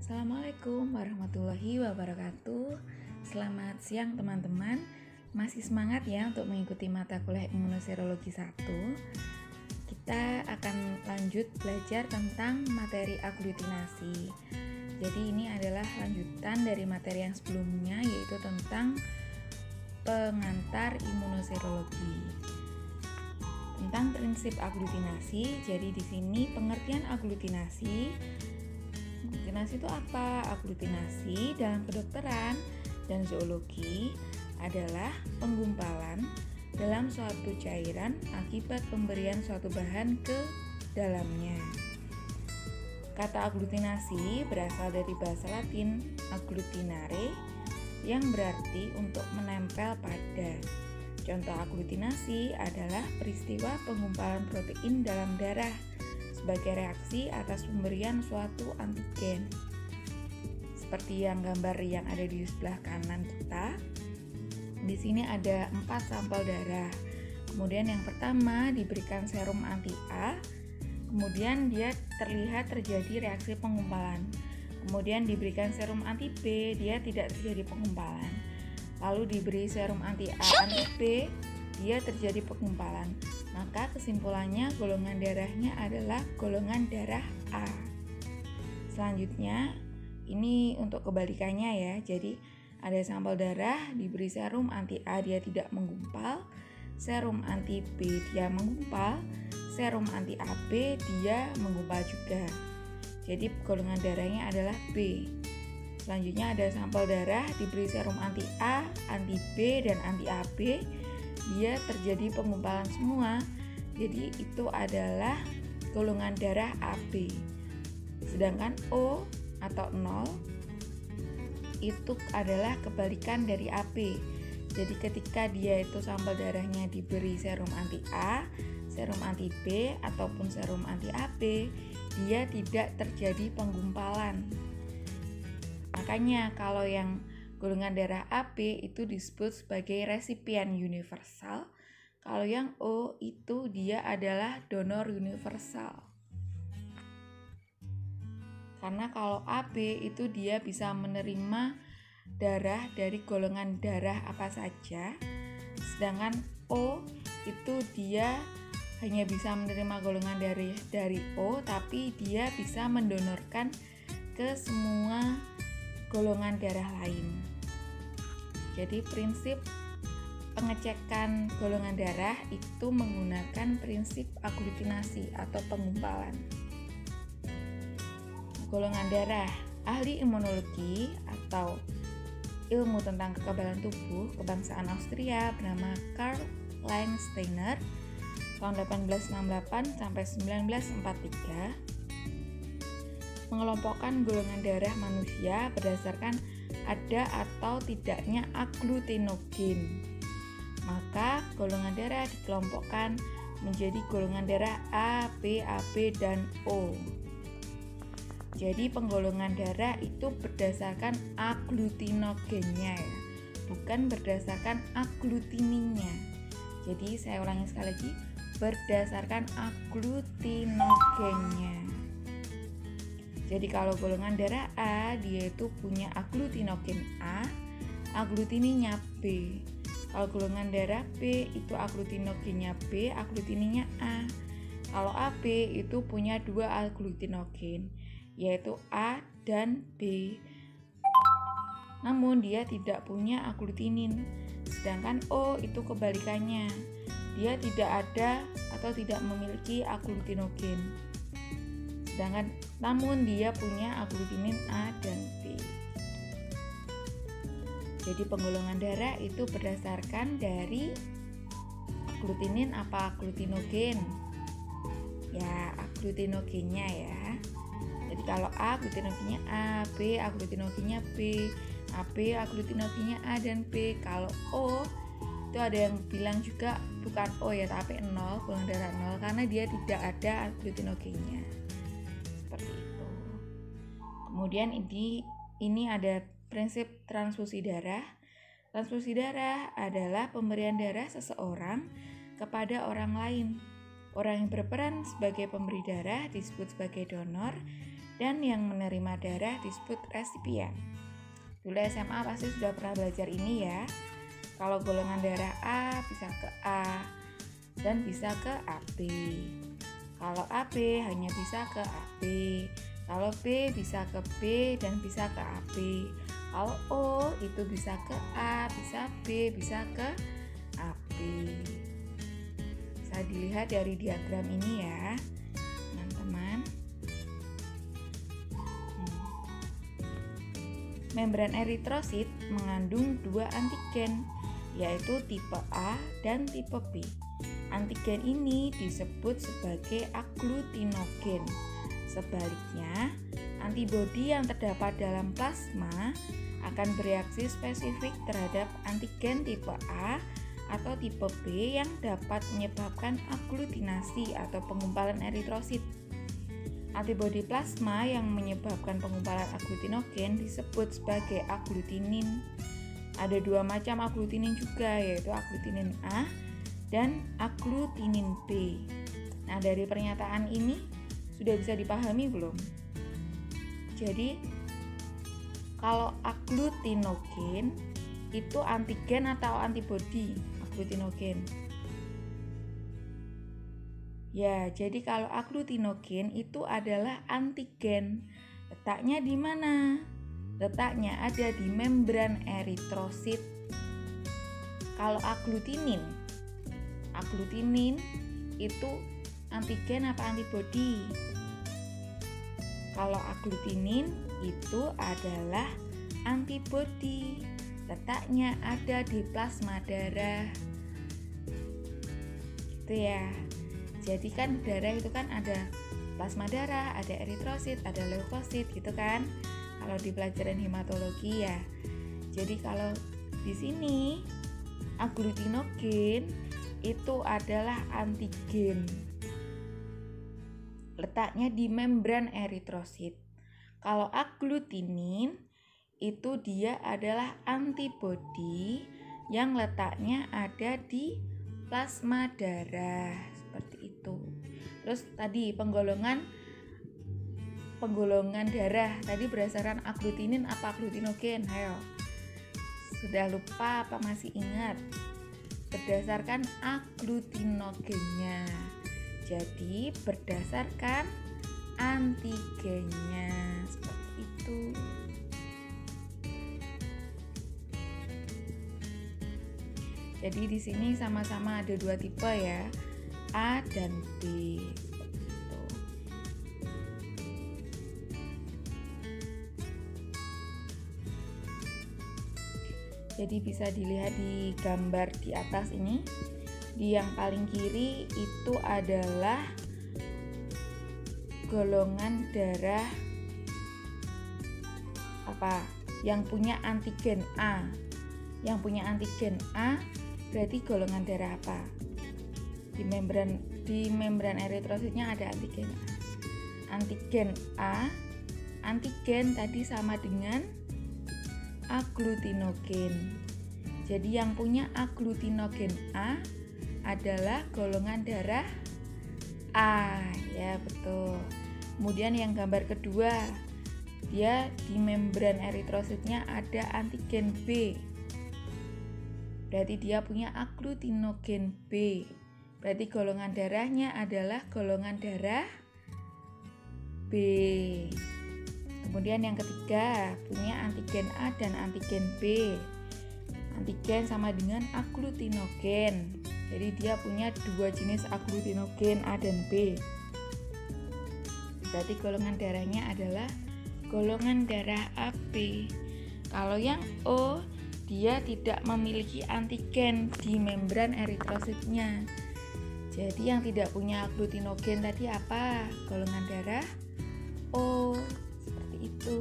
Assalamualaikum warahmatullahi wabarakatuh. Selamat siang teman-teman. Masih semangat ya untuk mengikuti mata kuliah Imunoserologi 1. Kita akan lanjut belajar tentang materi aglutinasi. Jadi ini adalah lanjutan dari materi yang sebelumnya, yaitu tentang pengantar imunoserologi. Tentang prinsip aglutinasi. Jadi di sini pengertian aglutinasi itu apa? Aglutinasi dalam kedokteran dan zoologi adalah penggumpalan dalam suatu cairan akibat pemberian suatu bahan ke dalamnya. Kata aglutinasi berasal dari bahasa Latin agglutinare yang berarti untuk menempel pada. Contoh aglutinasi adalah peristiwa penggumpalan protein dalam darah sebagai reaksi atas pemberian suatu antigen. Seperti yang gambar yang ada di sebelah kanan kita. Di sini ada 4 sampel darah. Kemudian yang pertama diberikan serum anti A. Kemudian dia terlihat terjadi reaksi penggumpalan. Kemudian diberikan serum anti B, dia tidak terjadi penggumpalan. Lalu diberi serum anti A, anti B, dia terjadi penggumpalan. Maka kesimpulannya golongan darahnya adalah golongan darah A. Selanjutnya, ini untuk kebalikannya ya. Jadi ada sampel darah diberi serum anti A, dia tidak menggumpal. Serum anti B dia menggumpal. Serum anti AB dia menggumpal juga. Jadi golongan darahnya adalah B. Selanjutnya ada sampel darah diberi serum anti A, anti B, dan anti AB. Dia terjadi penggumpalan semua, jadi itu adalah golongan darah AB. Sedangkan O atau 0 itu adalah kebalikan dari AB. Jadi ketika dia itu sampel darahnya diberi serum anti A, serum anti B, ataupun serum anti AB, dia tidak terjadi penggumpalan. Makanya kalau yang golongan darah AB itu disebut sebagai resipien universal. Kalau yang O itu dia adalah donor universal. Karena kalau AB itu dia bisa menerima darah dari golongan darah apa saja. Sedangkan O itu dia hanya bisa menerima golongan dari O, tapi dia bisa mendonorkan ke semua golongan darah lain. Jadi prinsip pengecekan golongan darah itu menggunakan prinsip aglutinasi atau penggumpalan. Golongan darah. Ahli imunologi atau ilmu tentang kekebalan tubuh kebangsaan Austria bernama Karl Landsteiner tahun 1868 sampai 1943 mengelompokkan golongan darah manusia berdasarkan ada atau tidaknya agglutinogen. Maka golongan darah dikelompokkan menjadi golongan darah A, B, AB, dan O. Jadi penggolongan darah itu berdasarkan agglutinogennya ya, bukan berdasarkan agglutininya. Jadi saya ulangi sekali lagi, berdasarkan agglutinogennya. Jadi kalau golongan darah A, dia itu punya agglutinogen A, agglutininya B. Kalau golongan darah B itu agglutinogennya B, agglutininya A. Kalau AB itu punya 2 agglutinogen, yaitu A dan B. Namun dia tidak punya agglutinin. Sedangkan O itu kebalikannya. Dia tidak ada atau tidak memiliki agglutinogen. Namun dia punya agglutinin A dan B. Jadi penggolongan darah itu berdasarkan dari agglutinin apa agglutinogen? Ya, agglutinogennya ya. Jadi kalau A agglutinogennya A, B agglutinogennya B, AB agglutinogennya A dan B. Kalau O itu ada yang bilang juga bukan O ya, tapi 0, golongan darah 0 karena dia tidak ada agglutinogennya. Seperti itu. Kemudian ini ada prinsip transfusi darah. Transfusi darah adalah pemberian darah seseorang kepada orang lain. Orang yang berperan sebagai pemberi darah disebut sebagai donor dan yang menerima darah disebut resipien. Dulu SMA pasti sudah pernah belajar ini ya. Kalau golongan darah A bisa ke A dan bisa ke AB. Kalau AB hanya bisa ke AB. Kalau B bisa ke B dan bisa ke AB. Kalau O itu bisa ke A, bisa B, bisa ke AB. Bisa dilihat dari diagram ini ya, teman-teman. Membran eritrosit mengandung 2 antigen, yaitu tipe A dan tipe B. Antigen ini disebut sebagai agglutinogen. Sebaliknya, antibodi yang terdapat dalam plasma akan bereaksi spesifik terhadap antigen tipe A atau tipe B yang dapat menyebabkan agglutinasi atau penggumpalan eritrosit. Antibodi plasma yang menyebabkan penggumpalan agglutinogen disebut sebagai agglutinin. Ada 2 macam agglutinin juga, yaitu agglutinin A dan agglutinin B. Nah, dari pernyataan ini sudah bisa dipahami belum? Jadi, kalau agglutinogen itu antigen atau antibodi agglutinogen? Ya, jadi kalau agglutinogen itu adalah antigen. Letaknya di mana? Letaknya ada di membran eritrosit. Kalau agglutinin itu antigen apa antibodi? Kalau agglutinin itu adalah antibodi. Letaknya ada di plasma darah. Gitu ya. Jadi kan darah itu kan ada plasma darah, ada eritrosit, ada leukosit gitu kan. Kalau di pelajaran hematologi ya. Jadi kalau di sini agglutinogen itu adalah antigen. Letaknya di membran eritrosit. Kalau agglutinin itu dia adalah antibodi yang letaknya ada di plasma darah, seperti itu. Terus tadi penggolongan darah tadi berdasarkan agglutinin apa agglutinogen? Ayo. Sudah lupa apa masih ingat? Berdasarkan agglutinogennya. Jadi berdasarkan antigennya, seperti itu. Jadi di sini sama-sama ada 2 tipe ya, A dan B. Jadi bisa dilihat di gambar di atas ini. Di yang paling kiri itu adalah golongan darah apa? Yang punya antigen A. Yang punya antigen A berarti golongan darah apa? Di membran eritrositnya ada antigen A. Antigen A, antigen tadi sama dengan agglutinogen. Jadi yang punya agglutinogen A adalah golongan darah A, ya betul. Kemudian yang gambar kedua, dia di membran eritrositnya ada antigen B. Berarti dia punya agglutinogen B. Berarti golongan darahnya adalah golongan darah B. Kemudian yang ketiga, punya antigen A dan antigen B. Antigen sama dengan agglutinogen. Jadi dia punya 2 jenis agglutinogen A dan B. Berarti golongan darahnya adalah golongan darah AB. Kalau yang O, dia tidak memiliki antigen di membran eritrositnya. Jadi yang tidak punya agglutinogen tadi apa? Golongan darah O. Seperti itu.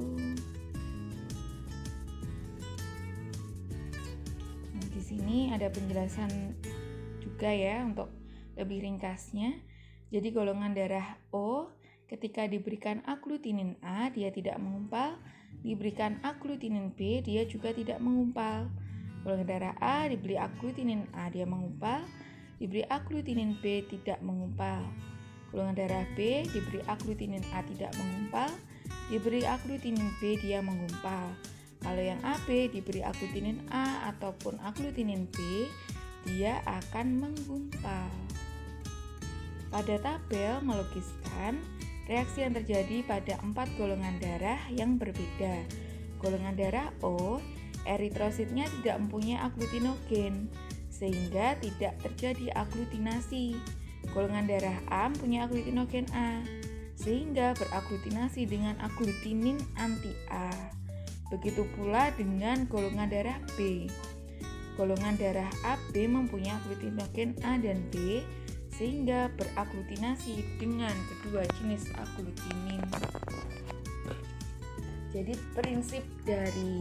Nah, di sini ada penjelasan juga ya untuk lebih ringkasnya. Jadi golongan darah O ketika diberikan agglutinin A dia tidak mengumpal, diberikan agglutinin B dia juga tidak mengumpal. Golongan darah A diberi agglutinin A dia mengumpal, diberi agglutinin B tidak mengumpal. Golongan darah B diberi agglutinin A tidak mengumpal, diberi aglutinin B, dia menggumpal. Kalau yang AB diberi aglutinin A ataupun aglutinin B, dia akan menggumpal. Pada tabel melukiskan reaksi yang terjadi pada 4 golongan darah yang berbeda. Golongan darah O, eritrositnya tidak mempunyai aglutinogen, sehingga tidak terjadi aglutinasi. Golongan darah A mempunyai aglutinogen A, sehingga beraglutinasi dengan aglutinin anti A. Begitu pula dengan golongan darah B. Golongan darah AB mempunyai aglutinogen A dan B, sehingga beraglutinasi dengan kedua jenis aglutinin. Jadi prinsip dari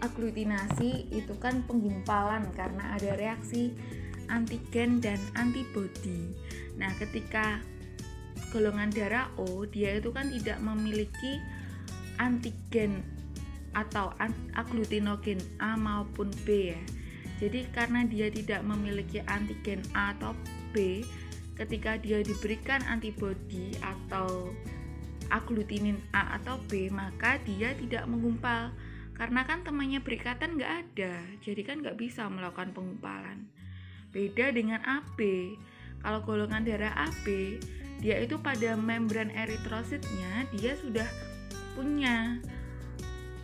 aglutinasi itu kan penggumpalan karena ada reaksi antigen dan antibodi. Nah, ketika golongan darah O, dia itu kan tidak memiliki antigen atau aglutinogen A maupun B ya. Jadi karena dia tidak memiliki antigen A atau B, ketika dia diberikan antibodi atau aglutinin A atau B, maka dia tidak menggumpal. Karena kan temannya berikatan nggak ada, jadi kan nggak bisa melakukan penggumpalan. Beda dengan AB. Kalau golongan darah AB, dia itu pada membran eritrositnya dia sudah punya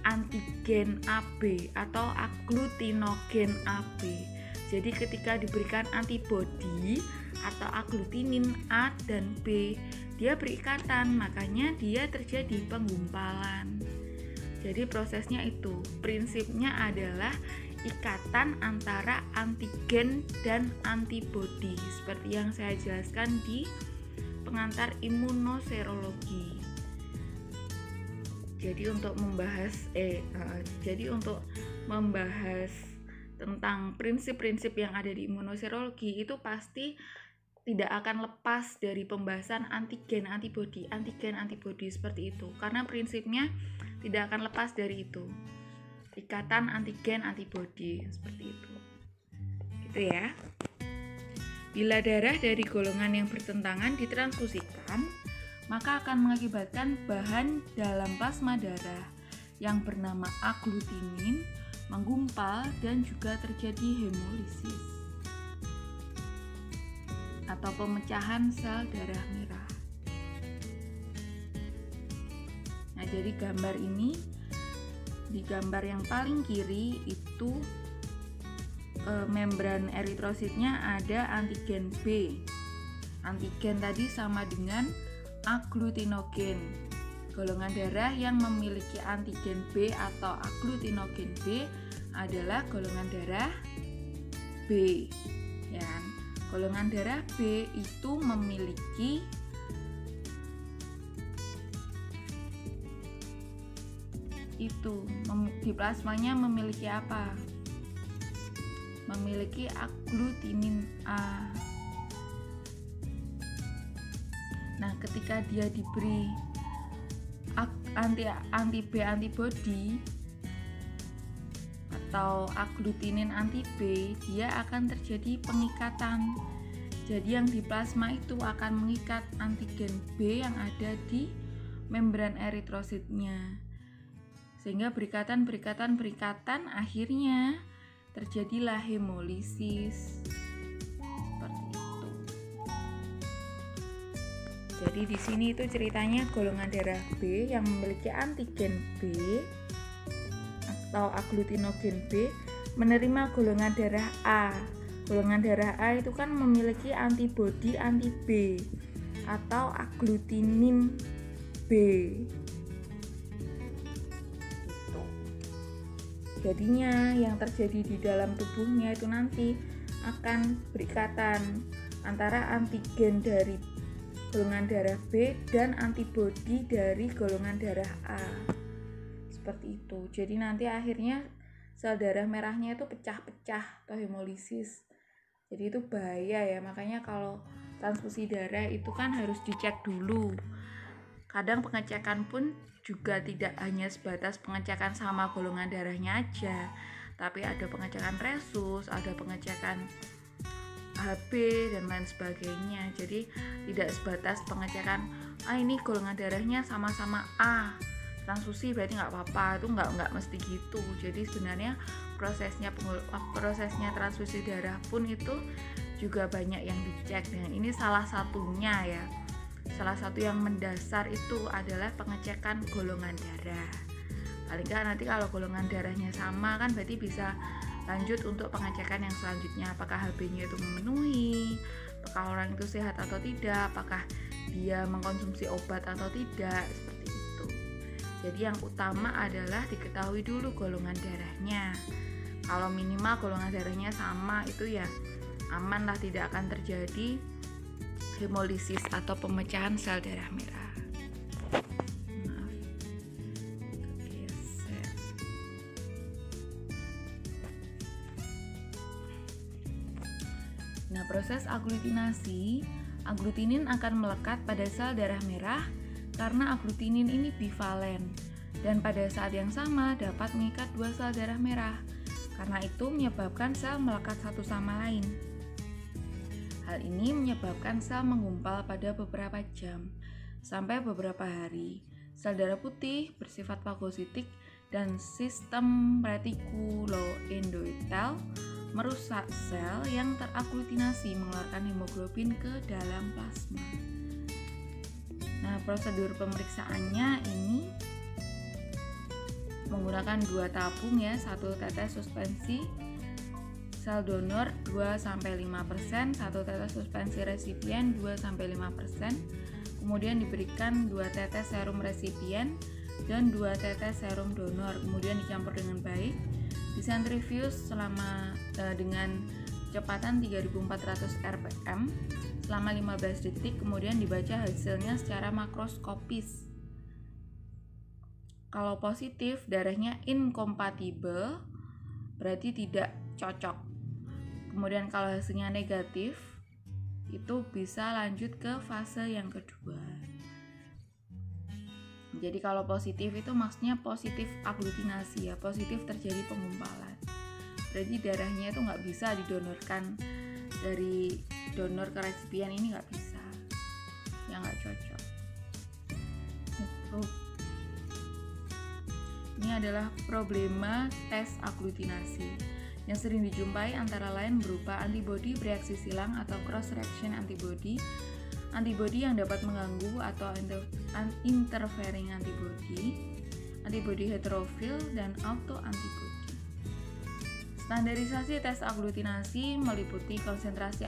antigen AB atau aglutinogen AB. Jadi ketika diberikan antibodi atau aglutinin A dan B, dia berikatan, makanya dia terjadi penggumpalan. Jadi prosesnya itu, prinsipnya adalah ikatan antara antigen dan antibodi, seperti yang saya jelaskan di pengantar imunoserologi. Jadi untuk membahas tentang prinsip-prinsip yang ada di imunoserologi itu pasti tidak akan lepas dari pembahasan antigen antibodi seperti itu. Karena prinsipnya tidak akan lepas dari itu. Ikatan antigen antibodi seperti itu. Gitu ya. Bila darah dari golongan yang bertentangan ditransfusikan, maka akan mengakibatkan bahan dalam plasma darah yang bernama aglutinin menggumpal dan juga terjadi hemolisis atau pemecahan sel darah merah. Nah, jadi gambar ini, di gambar yang paling kiri itu membran eritrositnya ada antigen B. Antigen tadi sama dengan aglutinogen. Golongan darah yang memiliki antigen B atau aglutinogen B adalah golongan darah B. Ya. Golongan darah B itu memiliki di plasmanya memiliki apa? Memiliki aglutinin A. Nah, ketika dia diberi antibodi atau aglutinin anti B, dia akan terjadi pengikatan. Jadi yang di plasma itu akan mengikat antigen B yang ada di membran eritrositnya. Sehingga berikatan akhirnya terjadilah hemolisis. Jadi di sini itu ceritanya golongan darah B yang memiliki antigen B atau aglutinogen B menerima golongan darah A. Golongan darah A itu kan memiliki antibodi anti B atau aglutinin B. Jadinya yang terjadi di dalam tubuhnya itu nanti akan berikatan antara antigen dari golongan darah B dan antibodi dari golongan darah A. Seperti itu. Jadi nanti akhirnya sel darah merahnya itu pecah-pecah atau hemolisis. Jadi itu bahaya ya. Makanya kalau transfusi darah itu kan harus dicek dulu. Kadang pengecekan pun juga tidak hanya sebatas pengecekan sama golongan darahnya aja, tapi ada pengecekan resus, ada pengecekan HB dan lain sebagainya. Jadi tidak sebatas pengecekan ini golongan darahnya sama-sama A, transfusi berarti nggak apa-apa. Itu nggak mesti gitu. Jadi sebenarnya prosesnya transfusi darah pun itu juga banyak yang dicek. Dan ini salah satunya ya. Salah satu yang mendasar itu adalah pengecekan golongan darah. Paling nggak nanti kalau golongan darahnya sama kan berarti bisa lanjut untuk pengecekan yang selanjutnya, apakah HB-nya itu memenuhi, apakah orang itu sehat atau tidak, apakah dia mengkonsumsi obat atau tidak, seperti itu. Jadi yang utama adalah diketahui dulu golongan darahnya. Kalau minimal golongan darahnya sama itu ya aman lah, tidak akan terjadi hemolisis atau pemecahan sel darah merah. Nah, proses aglutinasi, aglutinin akan melekat pada sel darah merah karena aglutinin ini bivalen dan pada saat yang sama dapat mengikat dua sel darah merah. Karena itu menyebabkan sel melekat satu sama lain. Hal ini menyebabkan sel menggumpal pada beberapa jam sampai beberapa hari. Sel darah putih bersifat fagositik dan sistem retikuloendotel merusak sel yang teraglutinasi mengeluarkan hemoglobin ke dalam plasma. Nah, prosedur pemeriksaannya ini menggunakan 2 tabung ya, 1 tetes suspensi sel donor 2-5%, 1 tetes suspensi resipien 2-5%, kemudian diberikan 2 tetes serum resipien dan 2 tetes serum donor, kemudian dicampur dengan baik, disentrifuge dengan kecepatan 3400 rpm selama 15 detik, kemudian dibaca hasilnya secara makroskopis. Kalau positif, darahnya incompatible, berarti tidak cocok. Kemudian kalau hasilnya negatif, itu bisa lanjut ke fase yang kedua. Jadi kalau positif itu maksudnya positif aglutinasi ya, positif terjadi penggumpalan. Berarti darahnya itu nggak bisa didonorkan dari donor ke resipien, ini nggak bisa, ya nggak cocok. Ini adalah problema tes aglutinasi yang sering dijumpai antara lain berupa antibodi bereaksi silang atau cross reaction antibody, antibodi yang dapat mengganggu atau interfering antibody, antibodi heterofil, dan autoantibody. Standarisasi tes aglutinasi meliputi konsentrasi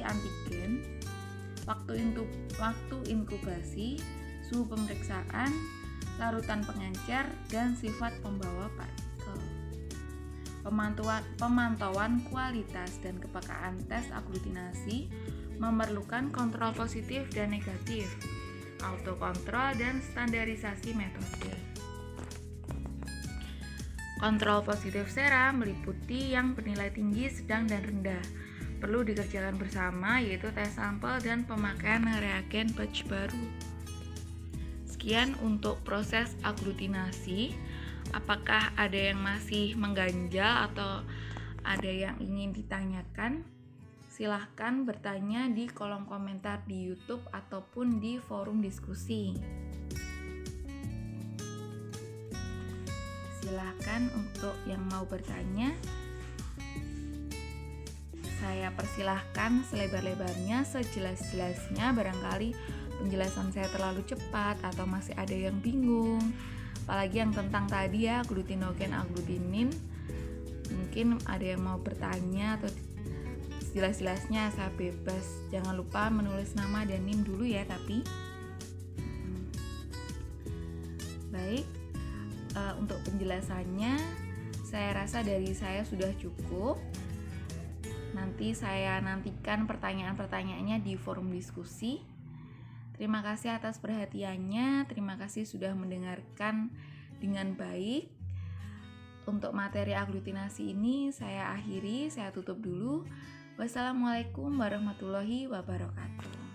antigen, waktu inkubasi, suhu pemeriksaan, larutan pengencer, dan sifat pembawa partikel. Pemantauan kualitas dan kepekaan tes aglutinasi memerlukan kontrol positif dan negatif, autokontrol, dan standarisasi metode. Kontrol positif sera meliputi yang bernilai tinggi, sedang, dan rendah. Perlu dikerjakan bersama, yaitu tes sampel dan pemakaian reagen batch baru. Sekian untuk proses aglutinasi. Apakah ada yang masih mengganjal atau ada yang ingin ditanyakan? Silahkan bertanya di kolom komentar di YouTube ataupun di forum diskusi. Silahkan untuk yang mau bertanya. Saya persilahkan selebar-lebarnya, sejelas-jelasnya. Barangkali penjelasan saya terlalu cepat atau masih ada yang bingung, apalagi yang tentang tadi ya, glutinogen, aglutinin. Mungkin ada yang mau bertanya atau jelas-jelasnya, saya bebas. Jangan lupa menulis nama dan NIM dulu ya, tapi baik. Untuk penjelasannya saya rasa dari saya sudah cukup. Nanti saya nantikan pertanyaan-pertanyaannya di forum diskusi. Terima kasih atas perhatiannya, terima kasih sudah mendengarkan dengan baik. Untuk materi aglutinasi ini saya akhiri, saya tutup dulu. Wassalamualaikum warahmatullahi wabarakatuh.